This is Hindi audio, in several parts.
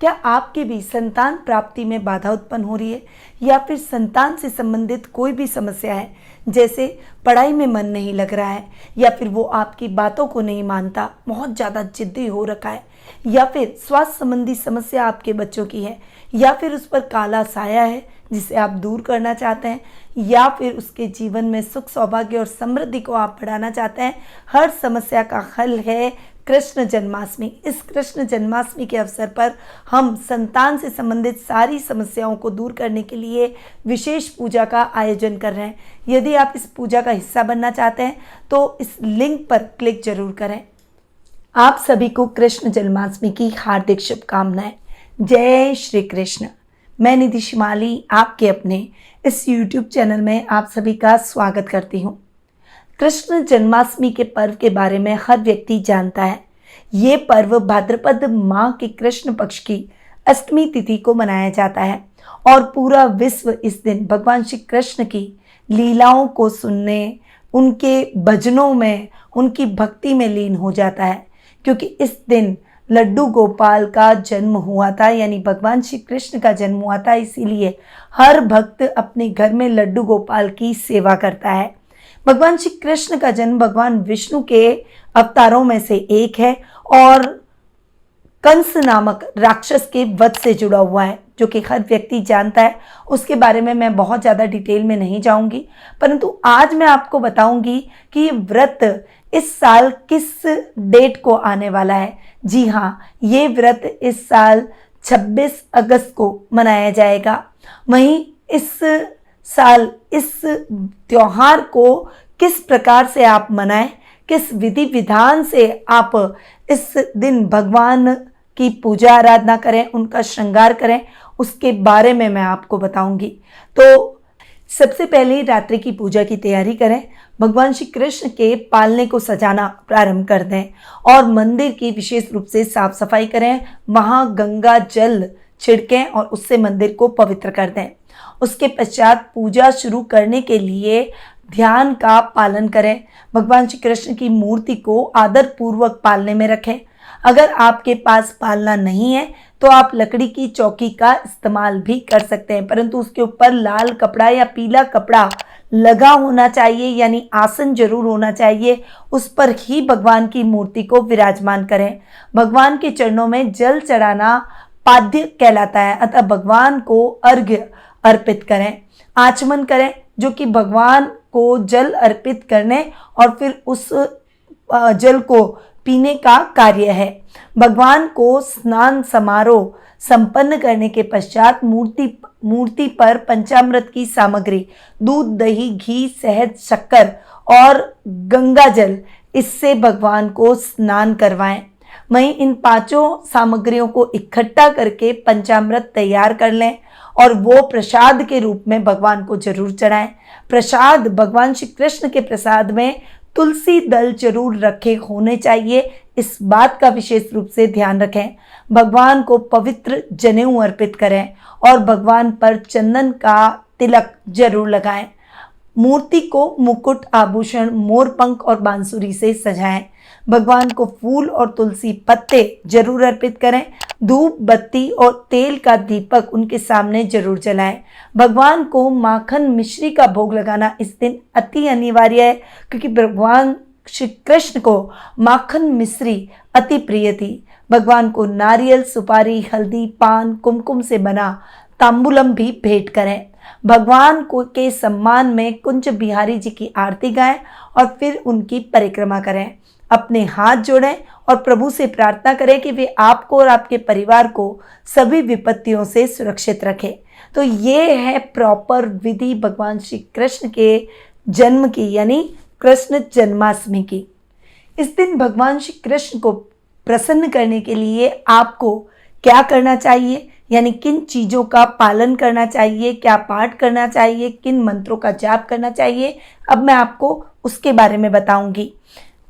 क्या आपके भी संतान प्राप्ति में बाधा उत्पन्न हो रही है या फिर संतान से संबंधित कोई भी समस्या है, जैसे पढ़ाई में मन नहीं लग रहा है या फिर वो आपकी बातों को नहीं मानता, बहुत ज़्यादा जिद्दी हो रखा है, या फिर स्वास्थ्य संबंधी समस्या आपके बच्चों की है, या फिर उस पर काला साया है जिसे आप दूर करना चाहते हैं, या फिर उसके जीवन में सुख सौभाग्य और समृद्धि को आप बढ़ाना चाहते हैं। हर समस्या का हल है कृष्ण जन्माष्टमी। इस कृष्ण जन्माष्टमी के अवसर पर हम संतान से संबंधित सारी समस्याओं को दूर करने के लिए विशेष पूजा का आयोजन कर रहे हैं। यदि आप इस पूजा का हिस्सा बनना चाहते हैं तो इस लिंक पर क्लिक जरूर करें। आप सभी को कृष्ण जन्माष्टमी की हार्दिक शुभकामनाएं। जय श्री कृष्ण। मैं निधि शिमाली आपके अपने इस YouTube चैनल में आप सभी का स्वागत करती हूँ। कृष्ण जन्माष्टमी के पर्व के बारे में हर व्यक्ति जानता है। ये पर्व भाद्रपद माह के कृष्ण पक्ष की अष्टमी तिथि को मनाया जाता है और पूरा विश्व इस दिन भगवान श्री कृष्ण की लीलाओं को सुनने, उनके भजनों में, उनकी भक्ति में लीन हो जाता है, क्योंकि इस दिन लड्डू गोपाल का जन्म हुआ था, यानी भगवान श्री कृष्ण का जन्म हुआ था। इसीलिए हर भक्त अपने घर में लड्डू गोपाल की सेवा करता है। भगवान श्री कृष्ण का जन्म भगवान विष्णु के अवतारों में से एक है और कंस नामक राक्षस के वध से जुड़ा हुआ है, जो कि हर व्यक्ति जानता है। उसके बारे में मैं बहुत ज़्यादा डिटेल में नहीं जाऊंगी, परंतु आज मैं आपको बताऊंगी कि ये व्रत इस साल किस डेट को आने वाला है। जी हाँ, ये व्रत इस साल 26 अगस्त को मनाया जाएगा। वहीं इस साल इस त्योहार को किस प्रकार से आप मनाएं, किस विधि विधान से आप इस दिन भगवान की पूजा आराधना करें, उनका श्रृंगार करें, उसके बारे में मैं आपको बताऊंगी। तो सबसे पहले रात्रि की पूजा की तैयारी करें। भगवान श्री कृष्ण के पालने को सजाना प्रारंभ कर दें और मंदिर की विशेष रूप से साफ सफाई करें। वहां गंगा जल छिड़कें और उससे मंदिर को पवित्र कर दें। उसके पश्चात पूजा शुरू करने के लिए ध्यान का पालन करें। भगवान श्री कृष्ण की मूर्ति को आदर पूर्वक पालने में रखें। अगर आपके पास पालना नहीं है तो आप लकड़ी की चौकी का इस्तेमाल भी कर सकते हैं, परंतु उसके ऊपर लाल कपड़ा या पीला कपड़ा लगा होना चाहिए, यानी आसन जरूर होना चाहिए। उस पर ही भगवान की मूर्ति को विराजमान करें। भगवान के चरणों में जल चढ़ाना पाद्य कहलाता है, अतः भगवान को अर्घ्य अर्पित करें, आचमन करें, जो कि भगवान को जल अर्पित करने और फिर उस जल को पीने का कार्य है। भगवान को स्नान समारोह संपन्न करने के पश्चात मूर्ति पर पंचामृत की सामग्री, दूध, दही, घी, शहद, शक्कर और गंगा जल, इससे भगवान को स्नान करवाएं। वहीं इन पांचों सामग्रियों को इकट्ठा करके पंचामृत तैयार कर लें और वो प्रसाद के रूप में भगवान को जरूर चढ़ाएं। प्रसाद, भगवान श्री कृष्ण के प्रसाद में तुलसी दल जरूर रखे होने चाहिए, इस बात का विशेष रूप से ध्यान रखें। भगवान को पवित्र जनेऊ अर्पित करें और भगवान पर चंदन का तिलक जरूर लगाएं। मूर्ति को मुकुट, आभूषण, मोरपंख और बांसुरी से सजाएं। भगवान को फूल और तुलसी पत्ते जरूर अर्पित करें। धूप, बत्ती और तेल का दीपक उनके सामने जरूर जलाएं। भगवान को माखन मिश्री का भोग लगाना इस दिन अति अनिवार्य है, क्योंकि भगवान श्री कृष्ण को माखन मिश्री अति प्रिय थी। भगवान को नारियल, सुपारी, हल्दी, पान, कुमकुम से बना तांबूलम भी भेंट करें। भगवान को के सम्मान में कुंज बिहारी जी की आरती गाएं और फिर उनकी परिक्रमा करें। अपने हाथ जोड़ें और प्रभु से प्रार्थना करें कि वे आपको और आपके परिवार को सभी विपत्तियों से सुरक्षित रखें। तो ये है प्रॉपर विधि भगवान श्री कृष्ण के जन्म की, यानी कृष्ण जन्माष्टमी की। इस दिन भगवान श्री कृष्ण को प्रसन्न करने के लिए आपको क्या करना चाहिए, यानी किन चीज़ों का पालन करना चाहिए, क्या पाठ करना चाहिए, किन मंत्रों का जाप करना चाहिए, अब मैं आपको उसके बारे में बताऊंगी।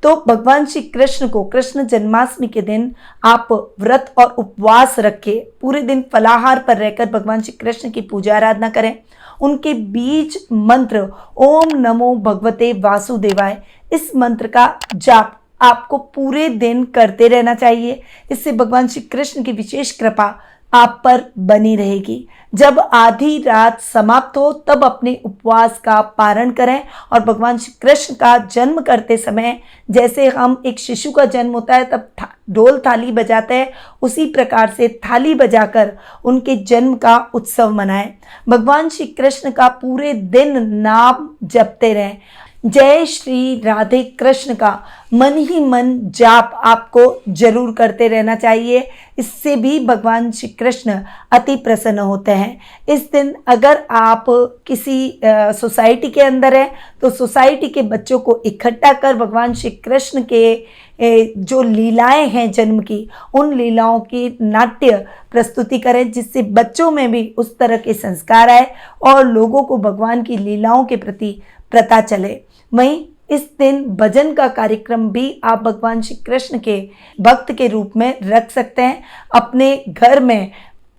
तो भगवान श्री कृष्ण को कृष्ण जन्माष्टमी के दिन आप व्रत और उपवास रख के पूरे दिन फलाहार पर रहकर भगवान श्री कृष्ण की पूजा आराधना करें। उनके बीज मंत्र ओम नमो भगवते वासुदेवाय, इस मंत्र का जाप आपको पूरे दिन करते रहना चाहिए। इससे भगवान श्री कृष्ण की विशेष कृपा आप पर बनी रहेगी। जब आधी रात समाप्त हो तब अपने उपवास का पारण करें और भगवान श्री कृष्ण का जन्म करते समय जैसे हम एक शिशु का जन्म होता है तब ढोल थाली बजाते हैं, उसी प्रकार से थाली बजाकर उनके जन्म का उत्सव मनाएं। भगवान श्री कृष्ण का पूरे दिन नाम जपते रहें। जय श्री राधे कृष्ण का मन ही मन जाप आपको जरूर करते रहना चाहिए। इससे भी भगवान श्री कृष्ण अति प्रसन्न होते हैं। इस दिन अगर आप किसी सोसाइटी के अंदर हैं तो सोसाइटी के बच्चों को इकट्ठा कर भगवान श्री कृष्ण के जो लीलाएं हैं जन्म की, उन लीलाओं की नाट्य प्रस्तुति करें, जिससे बच्चों में भी उस तरह के संस्कार आए और लोगों को भगवान की लीलाओं के प्रति पता चले। वहीं इस दिन भजन का कार्यक्रम भी आप भगवान श्री कृष्ण के भक्त के रूप में रख सकते हैं। अपने घर में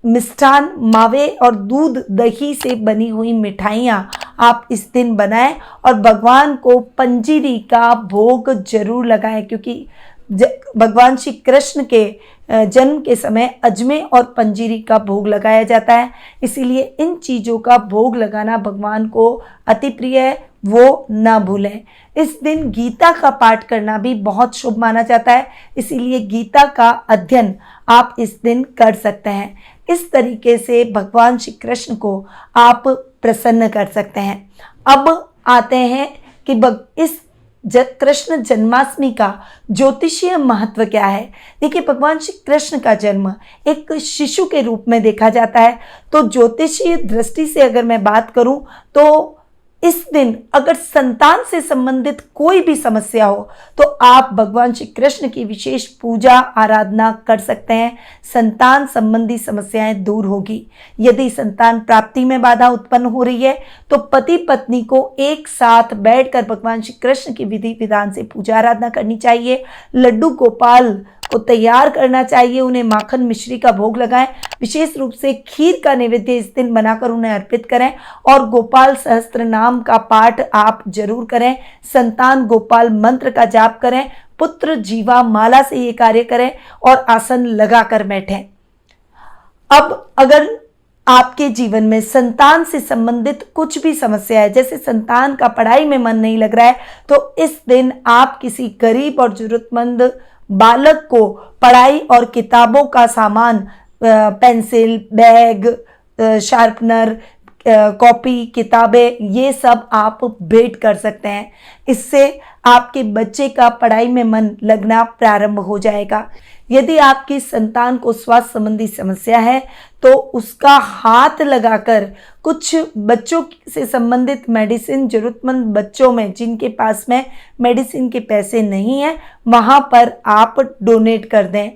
मिष्ठान, मावे और दूध दही से बनी हुई मिठाइयाँ आप इस दिन बनाएं और भगवान को पंजीरी का भोग जरूर लगाएं, क्योंकि भगवान श्री कृष्ण के जन्म के समय अजमे और पंजीरी का भोग लगाया जाता है। इसीलिए इन चीज़ों का भोग लगाना भगवान को अति प्रिय है, वो ना भूलें। इस दिन गीता का पाठ करना भी बहुत शुभ माना जाता है, इसीलिए गीता का अध्ययन आप इस दिन कर सकते हैं। इस तरीके से भगवान श्री कृष्ण को आप प्रसन्न कर सकते हैं। अब आते हैं कि इस कृष्ण जन्माष्टमी का ज्योतिषीय महत्व क्या है। देखिए, भगवान श्री कृष्ण का जन्म एक शिशु के रूप में देखा जाता है, तो ज्योतिषीय दृष्टि से अगर मैं बात करूं तो इस दिन अगर संतान से संबंधित कोई भी समस्या हो तो आप भगवान श्री कृष्ण की विशेष पूजा आराधना कर सकते हैं। संतान संबंधी समस्याएं दूर होगी। यदि संतान प्राप्ति में बाधा उत्पन्न हो रही है तो पति पत्नी को एक साथ बैठकर भगवान श्री कृष्ण की विधि विधान से पूजा आराधना करनी चाहिए। लड्डू गोपाल को तैयार करना चाहिए, उन्हें माखन मिश्री का भोग लगाएं। विशेष रूप से खीर का नैवेद्य इस दिन बनाकर उन्हें अर्पित करें और गोपाल सहस्त्र नाम का पाठ आप जरूर करें। संतान गोपाल मंत्र का जाप करें। पुत्र जीवा माला से ये कार्य करें और आसन लगाकर बैठें। अब अगर आपके जीवन में संतान से संबंधित कुछ भी समस्या है, जैसे संतान का पढ़ाई में मन नहीं लग रहा है, तो इस दिन आप किसी गरीब और जरूरतमंद बालक को पढ़ाई और किताबों का सामान, पेंसिल, बैग, शार्पनर, कॉपी, किताबें, ये सब आप भेंट कर सकते हैं। इससे आपके बच्चे का पढ़ाई में मन लगना प्रारंभ हो जाएगा। यदि आपकी संतान को स्वास्थ्य संबंधी समस्या है तो उसका हाथ लगाकर कुछ बच्चों से संबंधित मेडिसिन, जरूरतमंद बच्चों में जिनके पास में मेडिसिन के पैसे नहीं हैं, वहाँ पर आप डोनेट कर दें।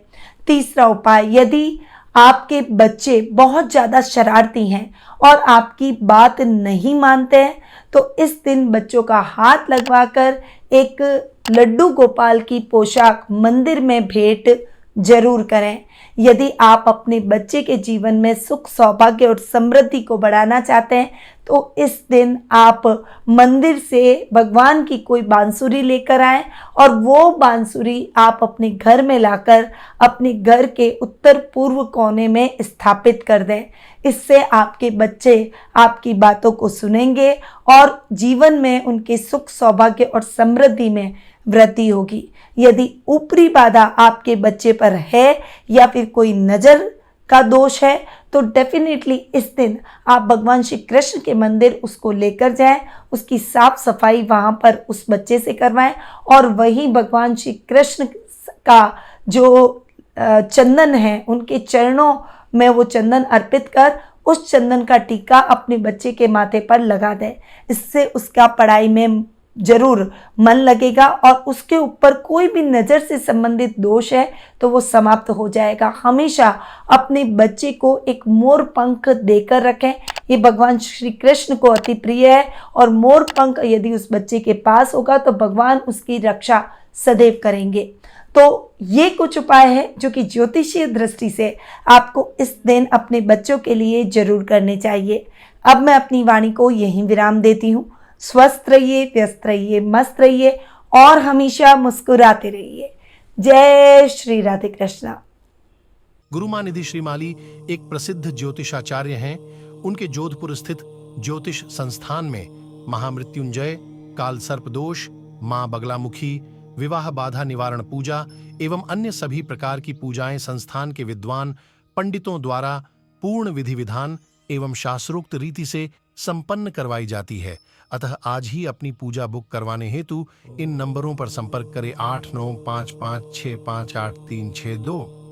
तीसरा उपाय, यदि आपके बच्चे बहुत ज़्यादा शरारती हैं और आपकी बात नहीं मानते हैं तो इस दिन बच्चों का हाथ लगवाकर एक लड्डू गोपाल की पोशाक मंदिर में भेंट जरूर करें। यदि आप अपने बच्चे के जीवन में सुख, सौभाग्य और समृद्धि को बढ़ाना चाहते हैं तो इस दिन आप मंदिर से भगवान की कोई बांसुरी लेकर आएं और वो बांसुरी आप अपने घर में लाकर अपने घर के उत्तर पूर्व कोने में स्थापित कर दें। इससे आपके बच्चे आपकी बातों को सुनेंगे और जीवन में उनके सुख, सौभाग्य और समृद्धि में वृद्धि होगी। यदि ऊपरी बाधा आपके बच्चे पर है या फिर कोई नज़र का दोष है तो डेफिनेटली इस दिन आप भगवान श्री कृष्ण के मंदिर उसको लेकर जाएं, उसकी साफ सफाई वहाँ पर उस बच्चे से करवाएं और वहीं भगवान श्री कृष्ण का जो चंदन है उनके चरणों में वो चंदन अर्पित कर उस चंदन का टीका अपने बच्चे के माथे पर लगा दें। इससे उसका पढ़ाई में जरूर मन लगेगा और उसके ऊपर कोई भी नज़र से संबंधित दोष है तो वो समाप्त हो जाएगा। हमेशा अपने बच्चे को एक मोर पंख देकर रखें, ये भगवान श्री कृष्ण को अति प्रिय है और मोर पंख यदि उस बच्चे के पास होगा तो भगवान उसकी रक्षा सदैव करेंगे। तो ये कुछ उपाय है जो कि ज्योतिषीय दृष्टि से आपको इस दिन अपने बच्चों के लिए जरूर करने चाहिए। अब मैं अपनी वाणी को यहीं विराम देती हूँ। स्वस्थ रहिए, व्यस्त रहिए, मस्त रहिए और हमेशा मुस्कुराते रहिए। जय श्री राधे कृष्णा। गुरुमानिधि श्रीमाली एक प्रसिद्ध ज्योतिषाचार्य हैं। उनके जोधपुर स्थित ज्योतिष संस्थान में महामृत्युंजय, काल सर्प दोष, मां बगलामुखी, विवाह बाधा निवारण पूजा एवं अन्य सभी प्रकार की पूजाएं संस्थान के विद्वान पंडितों द्वारा पूर्ण विधि विधान एवं शास्त्रोक्त रीति से संपन्न करवाई जाती है। अतः आज ही अपनी पूजा बुक करवाने हेतु इन नंबरों पर संपर्क करें 8955658362।